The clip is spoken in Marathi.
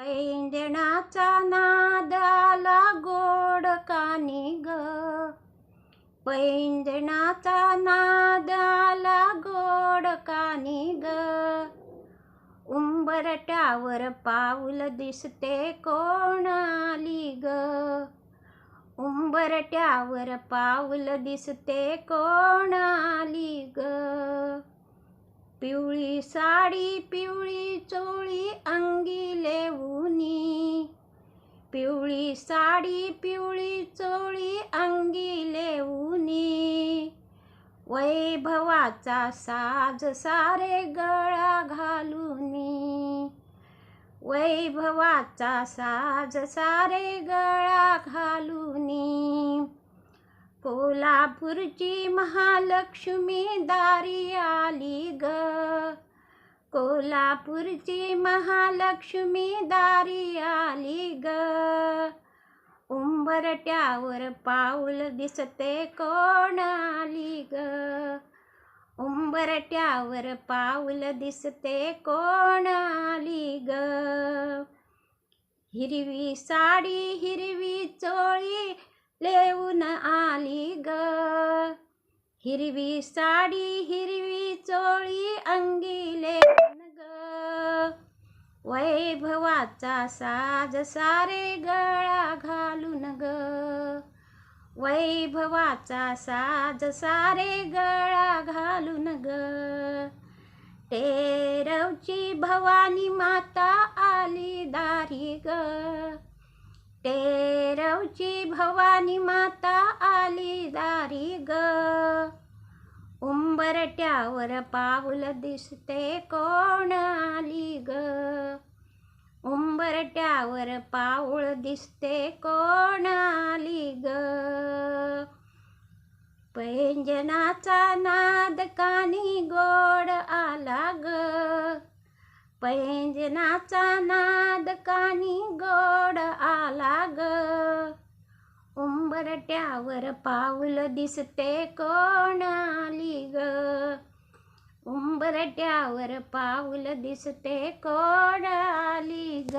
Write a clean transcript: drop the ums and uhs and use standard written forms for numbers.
पैंजणाचा नाद आला गोड कानी ग. पैंजणाचा नाद आला गोड कानी ग. उंबरठ्यावर पाऊल दिसते कोण आली ग. उंबरठ्यावर पाऊल दिसते कोण आली ग. पिवळी साडी पिवळी चोळी अंगी लेऊनी. पिवळी साडी पिवळी चोळी अंगी लेऊनी. वैभवाचा साज सारे गळा घालूनी. वैभवाचा साज सारे गळा घालूनी. कोल्हापूरची महालक्ष्मी दारी आली ग. कोल्हापूरची महालक्ष्मी दारी आली ग. उंबरठ्यावर पाऊल दिसते कोण आली ग. उंबरठ्यावर पाऊल दिसते कोण आली ग. हिरवी साडी हिरवी चोळी लेऊन आली ग. हिरवी साडी हिरवी चोळी अंगी लेऊन ग. वैभवाचा साज सारे गळा घालून ग. वैभवाचा साज सारे गळा घालून ग. तेरवची भवानी माता आली दारी ग. तेरवची भवानी माता आली दारी ग. उंबरठ्यावर पाऊल दिसते कोण आली ग. उंबरठ्यावर पाऊल दिसते कोण आली ग. पैंजणाचा नाद कानी गोड आला ग. पैंजणाचा नाद कानी गोड आला ग. उंबरठ्यावर पाऊल दिसते कोण आली ग. उंबरठ्यावर पाऊल दिसते कोण आली ग.